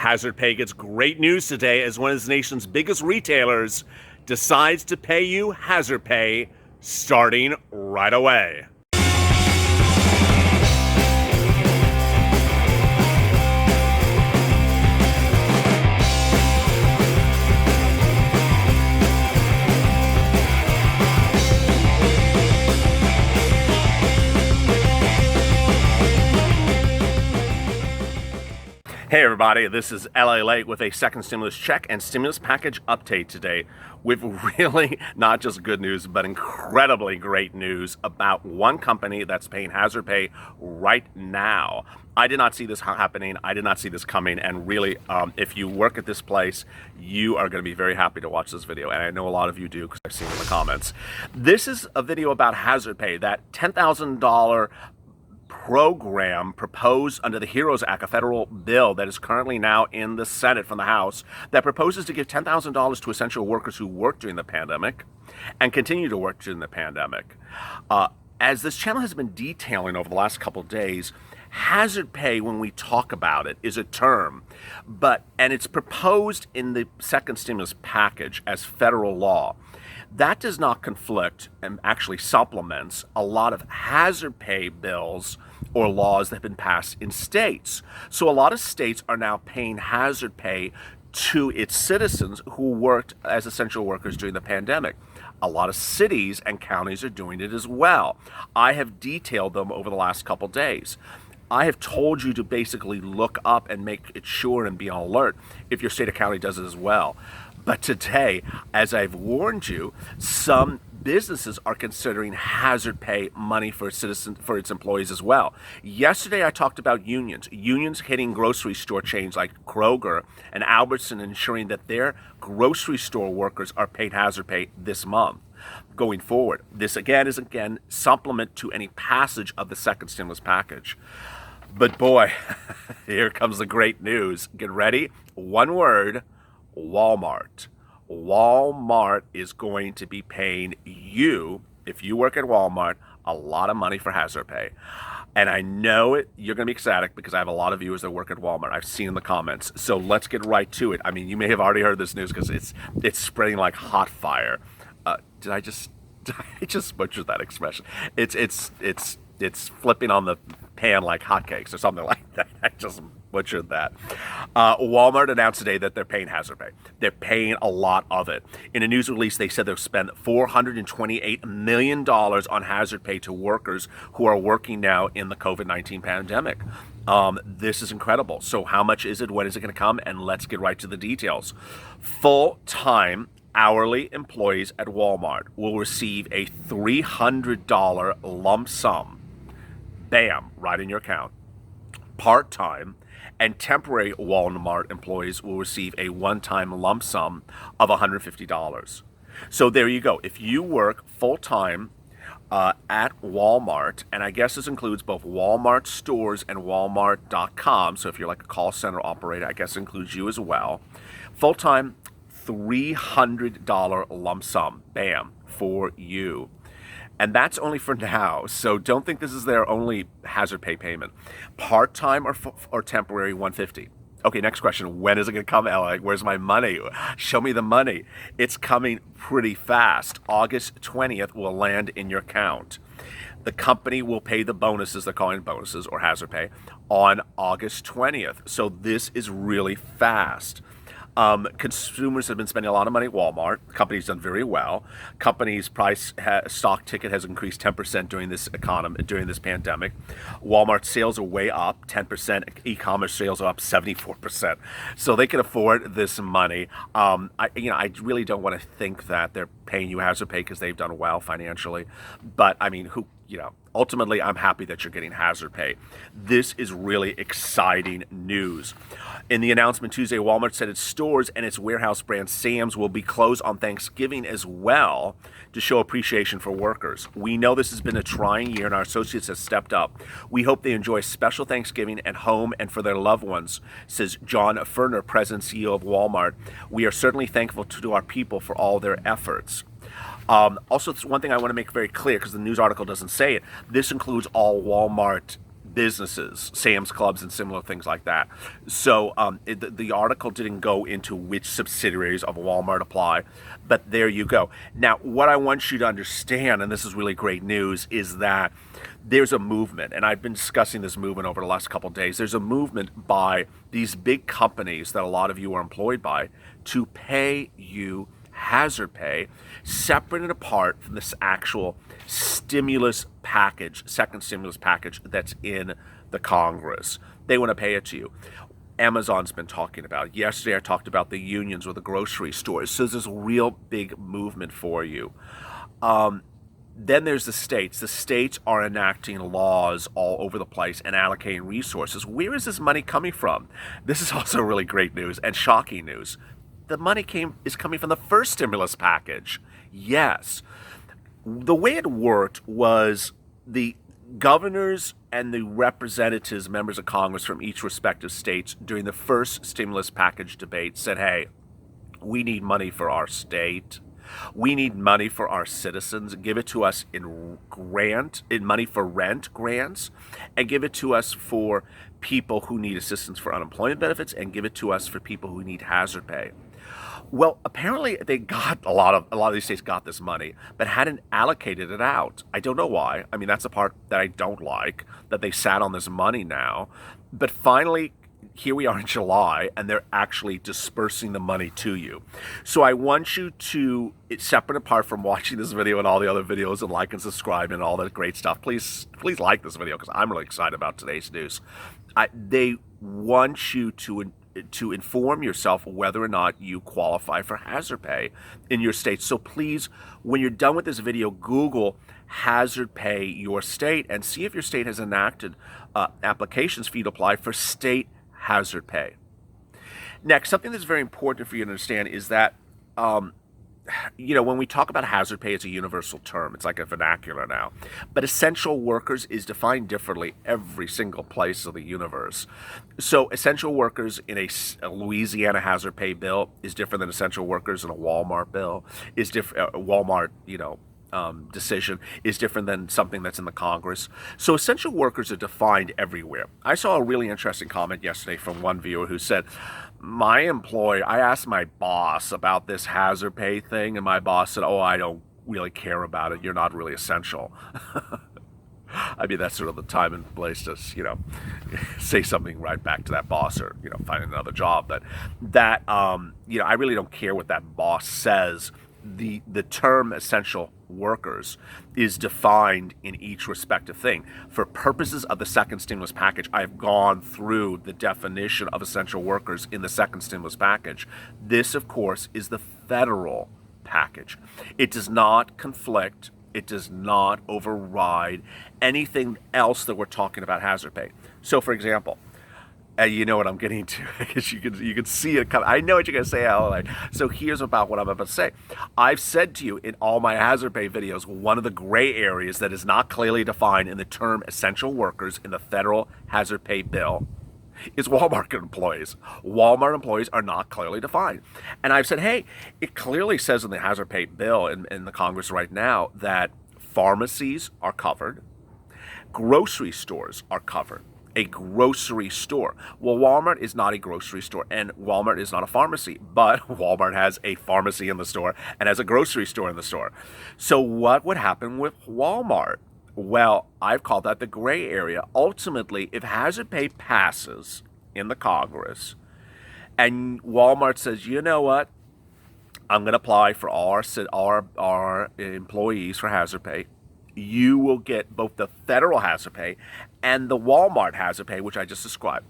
Hazard Pay gets great news today as one of the nation's biggest retailers decides to pay you Hazard Pay starting right away. Hey everybody, this is LALATE with a second stimulus check and stimulus package update today with really not just good news, but incredibly great news about one company that's paying Hazard Pay right now. I did not see this happening. I did not see this coming. And really, if you work at this place, you are going to be very happy to watch this video. And I know a lot of you do because I've seen it in the comments. This is a video about Hazard Pay, that $10,000 program proposed under the HEROES Act, a federal bill that is currently now in the Senate from the House, that proposes to give $10,000 to essential workers who worked during the pandemic and continue to work during the pandemic. As this channel has been detailing over the last couple of days, hazard pay, when we talk about it, is a term, and it's proposed in the second stimulus package as federal law. That does not conflict and actually supplements a lot of hazard pay bills or laws that have been passed in states. So a lot of states are now paying hazard pay to its citizens who worked as essential workers during the pandemic. A lot of cities and counties are doing it as well. I have detailed them over the last couple days. I have told you to basically look up and make it sure and be on alert if your state or county does it as well. But today, as I've warned you, some businesses are considering hazard pay money for its employees as well. Yesterday, I talked about unions hitting grocery store chains like Kroger and Albertson, ensuring that their grocery store workers are paid hazard pay this month. Going forward, this is supplement to any passage of the second stimulus package. But boy, here comes the great news. Get ready. One word. Walmart. Walmart is going to be paying you, if you work at Walmart, a lot of money for hazard pay. And I know you're going to be ecstatic because I have a lot of viewers that work at Walmart. I've seen in the comments. So let's get right to it. I mean, you may have already heard this news because it's spreading like hot fire. Did I just butcher that expression? It's flipping on the pan like hotcakes or something like that. I just butchered that. Walmart announced today that they're paying hazard pay. They're paying a lot of it. In a news release, they said they'll spend $428 million on hazard pay to workers who are working now in the COVID-19 pandemic. This is incredible. So how much is it? When is it going to come? And let's get right to the details. Full-time hourly employees at Walmart will receive a $300 lump sum. Bam, right in your account. Part-time and temporary Walmart employees will receive a one-time lump sum of $150. So there you go. If you work full-time at Walmart, and I guess this includes both Walmart stores and Walmart.com, so if you're like a call center operator, I guess it includes you as well. Full-time, $300 lump sum, bam, for you. And that's only for now, so don't think this is their only hazard pay payment. Part-time or temporary, $150. Okay, next question. When is it going to come, Ella? Where's my money? Show me the money. It's coming pretty fast. August 20th will land in your account. The company will pay the bonuses, they're calling bonuses or hazard pay, on August 20th. So this is really fast. Consumers have been spending a lot of money at Walmart. The company's done very well. Company's stock ticket has increased 10% during this pandemic. Walmart sales are way up 10%. E-commerce sales are up 74%. So they can afford this money. I really don't want to think that they're paying you hazard pay because they've done well financially. But I mean, ultimately, I'm happy that you're getting hazard pay. This is really exciting news. In the announcement Tuesday, Walmart said its stores and its warehouse brand Sam's will be closed on Thanksgiving as well to show appreciation for workers. We know this has been a trying year and our associates have stepped up. We hope they enjoy a special Thanksgiving at home and for their loved ones, says John Furner, President and CEO of Walmart. We are certainly thankful to our people for all their efforts. Also, one thing I want to make very clear, because the news article doesn't say it, this includes all Walmart businesses, Sam's Clubs and similar things like that. So the article didn't go into which subsidiaries of Walmart apply, but there you go. Now, what I want you to understand, and this is really great news, is that there's a movement, and I've been discussing this movement over the last couple of days. There's a movement by these big companies that a lot of you are employed by to pay you hazard pay, separate and apart from this actual stimulus package, second stimulus package that's in the Congress. They want to pay it to you. Amazon's been talking about it. Yesterday I talked about the unions or the grocery stores. So there's a real big movement for you. Then there's the states. The states are enacting laws all over the place and allocating resources. Where is this money coming from? This is also really great news and shocking news. The money is coming from the first stimulus package. Yes. The way it worked was the governors and the representatives, members of Congress from each respective states during the first stimulus package debate said, hey, we need money for our state. We need money for our citizens. Give it to us in money for rent grants, and give it to us for people who need assistance for unemployment benefits, and give it to us for people who need hazard pay. Well, apparently they got a lot of these states got this money, but hadn't allocated it out. I don't know why. I mean, that's the part that I don't like, that they sat on this money now. But finally, here we are in July, and they're actually dispersing the money to you. So I want you to, it's separate apart from watching this video and all the other videos, and like and subscribe and all that great stuff. Please like this video because I'm really excited about today's news. They want you to inform yourself whether or not you qualify for hazard pay in your state. So please, when you're done with this video, Google hazard pay your state and see if your state has enacted applications for you to apply for state hazard pay. Next, something that's very important for you to understand is that when we talk about hazard pay, it's a universal term. It's like a vernacular now. But essential workers is defined differently every single place of the universe. So essential workers in a Louisiana hazard pay bill is different than essential workers in a Walmart bill, is different. Walmart, decision is different than something that's in the Congress. So essential workers are defined everywhere. I saw a really interesting comment yesterday from one viewer who said, I asked my boss about this hazard pay thing, and my boss said, oh, I don't really care about it. You're not really essential. I mean, that's sort of the time and place to, say something right back to that boss or, find another job. But that, I really don't care what that boss says. The term essential workers is defined in each respective thing. For purposes of the second stimulus package, I've gone through the definition of essential workers in the second stimulus package. This, of course, is the federal package. It does not conflict. It does not override anything else that we're talking about hazard pay. So, for example, you know what I'm getting to, because you can see it coming. I know what you're going to say, Alan. So here's about what I'm about to say. I've said to you in all my hazard pay videos, one of the gray areas that is not clearly defined in the term essential workers in the federal hazard pay bill is Walmart employees. Walmart employees are not clearly defined. And I've said, hey, it clearly says in the hazard pay bill in the Congress right now that pharmacies are covered, grocery stores are covered. A grocery store. Well, Walmart is not a grocery store, and Walmart is not a pharmacy, but Walmart has a pharmacy in the store and has a grocery store in the store. So what would happen with Walmart? Well, I've called that the gray area. Ultimately, if hazard pay passes in the Congress and Walmart says, you know what, I'm going to apply for our employees for hazard pay, you will get both the federal hazard pay and the Walmart hazard pay, which I just described.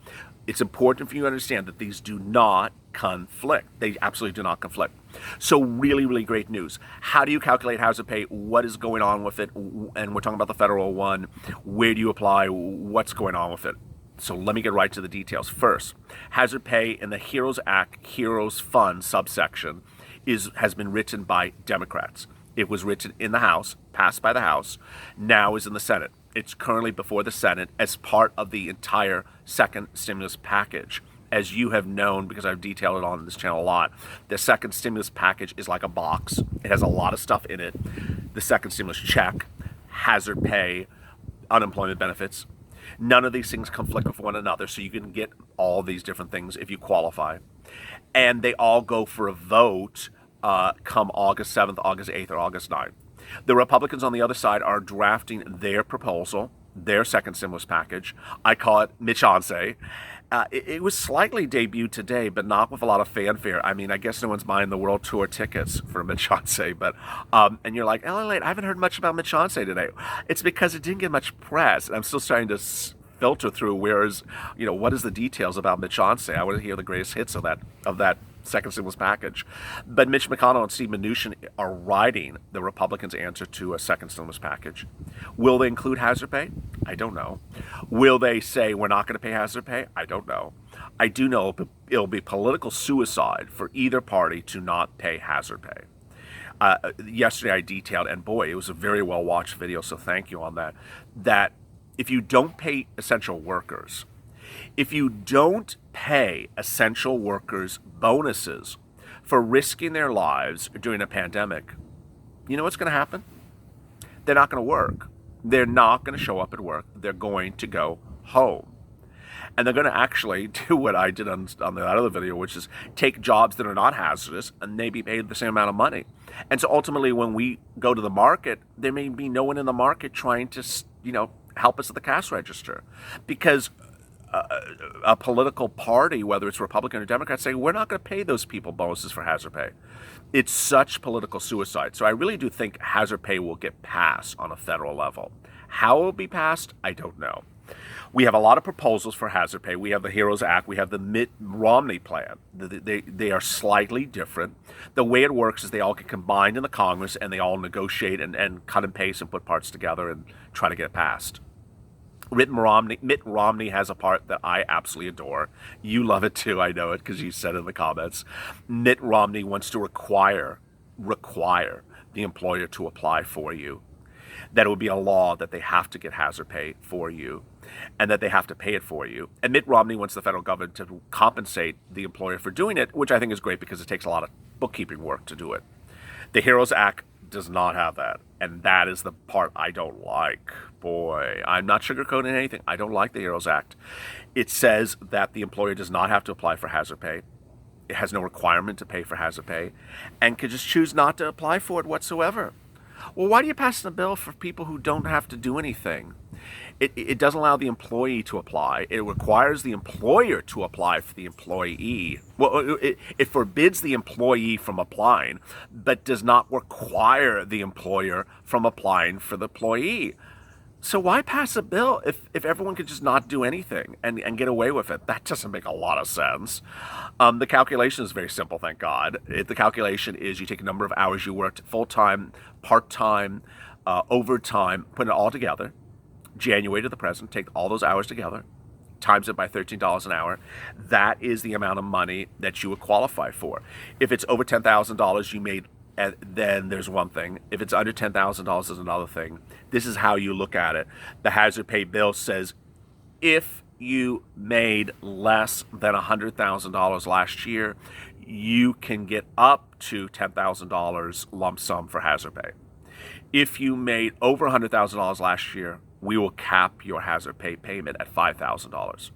It's important for you to understand that these do not conflict. They absolutely do not conflict. So really, really great news. How do you calculate hazard pay? What is going on with it? And we're talking about the federal one. Where do you apply? What's going on with it? So let me get right to the details. First, hazard pay in the HEROES Act, HEROES Fund subsection has been written by Democrats. It was written in the House, passed by the House, now is in the Senate. It's currently before the Senate as part of the entire second stimulus package. As you have known, because I've detailed it on this channel a lot, the second stimulus package is like a box. It has a lot of stuff in it. The second stimulus check, hazard pay, unemployment benefits. None of these things conflict with one another, so you can get all these different things if you qualify. And they all go for a vote come August 7th, August 8th, or August 9th. The Republicans on the other side are drafting their proposal, their second stimulus package. I call it Mitch-ance. It was slightly debuted today, but not with a lot of fanfare. I mean, I guess no one's buying the world tour tickets for Mitch-ance, but and you're like, LALATE, I haven't heard much about Mitch-ance today. It's because it didn't get much press. I'm still starting to filter through what is the details about Mitch-ance. I want to hear the greatest hits of that second stimulus package. But Mitch McConnell and Steve Mnuchin are writing the Republicans' answer to a second stimulus package. Will they include hazard pay? I don't know. Will they say we're not going to pay hazard pay? I don't know. I do know it'll be political suicide for either party to not pay hazard pay. Yesterday I detailed, and boy, it was a very well watched video, so thank you on that, that if you don't pay essential workers, if you don't pay essential workers bonuses for risking their lives during a pandemic, you know what's going to happen? They're not going to work. They're not going to show up at work. They're going to go home. And they're going to actually do what I did on that other video, which is take jobs that are not hazardous and they be paid the same amount of money. And so ultimately, when we go to the market, there may be no one in the market trying to, help us at the cash register, because a political party, whether it's Republican or Democrat, say we're not going to pay those people bonuses for hazard pay. It's such political suicide. So I really do think hazard pay will get passed on a federal level. How it will be passed, I don't know. We have a lot of proposals for hazard pay. We have the HEROES Act. We have the Mitt Romney plan. They are slightly different. The way it works is they all get combined in the Congress and they all negotiate and cut and paste and put parts together and try to get it passed. Mitt Romney has a part that I absolutely adore. You love it too, I know it, because you said it in the comments. Mitt Romney wants to require the employer to apply for you. That it would be a law that they have to get hazard pay for you and that they have to pay it for you. And Mitt Romney wants the federal government to compensate the employer for doing it, which I think is great because it takes a lot of bookkeeping work to do it. The HEROES Act does not have that, and that is the part I don't like. Boy, I'm not sugarcoating anything. I don't like the HEROES Act. It says that the employer does not have to apply for hazard pay. It has no requirement to pay for hazard pay and can just choose not to apply for it whatsoever. Well, why do you pass a bill for people who don't have to do anything? It doesn't allow the employee to apply. It requires the employer to apply for the employee. Well, it forbids the employee from applying, but does not require the employer from applying for the employee. So why pass a bill if everyone could just not do anything and get away with it? That doesn't make a lot of sense. The calculation is very simple, thank God. The calculation is you take a number of hours you worked, full-time, part-time, overtime, put it all together, January to the present, take all those hours together, times it by $13 an hour. That is the amount of money that you would qualify for. If it's over $10,000 you made, then there's one thing. If it's under $10,000 is another thing. This is how you look at it. The hazard pay bill says if you made less than $100,000 last year, you can get up to $10,000 lump sum for hazard pay. If you made over $100,000 last year, we will cap your hazard pay payment at $5,000.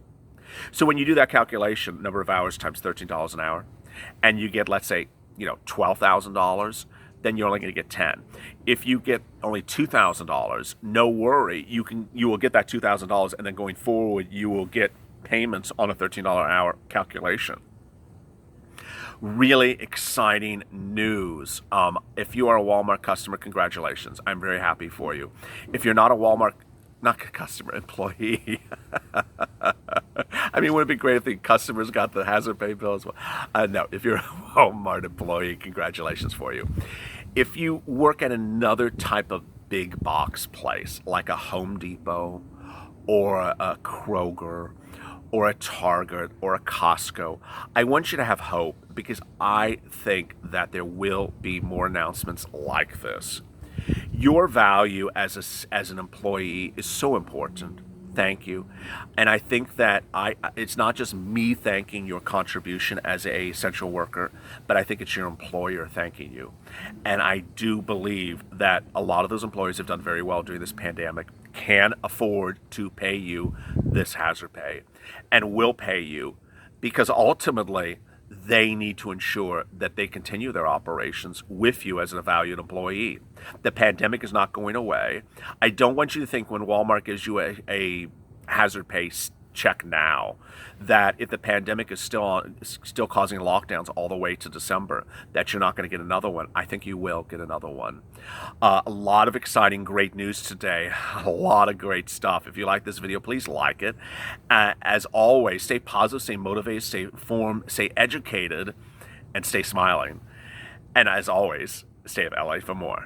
So when you do that calculation, number of hours times $13 an hour, and you get, let's say, $12,000, then you're only going to get 10. If you get only $2,000, no worry, you will get that $2,000, and then going forward, you will get payments on a $13 an hour calculation. Really exciting news. If you are a Walmart customer, congratulations. I'm very happy for you. If you're not a Walmart, not customer, employee. I mean, wouldn't it be great if the customers got the hazard pay bill as well? No, if you're a Walmart employee, congratulations for you. If you work at another type of big box place, like a Home Depot or a Kroger or a Target or a Costco, I want you to have hope because I think that there will be more announcements like this. Your value as an employee is so important. Thank you. And I think that it's not just me thanking your contribution as a essential worker, but I think it's your employer thanking you. And I do believe that a lot of those employers have done very well during this pandemic, can afford to pay you this hazard pay and will pay you, because ultimately they need to ensure that they continue their operations with you as a valued employee. The pandemic is not going away. I don't want you to think when Walmart gives you a hazard pay check now that if the pandemic is still causing lockdowns all the way to December, that you're not going to get another one. I think you will get another one. A lot of exciting, great news today. A lot of great stuff. If you like this video, please like it. As always, stay positive, stay motivated, stay informed, stay educated, and stay smiling. And as always, stay at LA for more.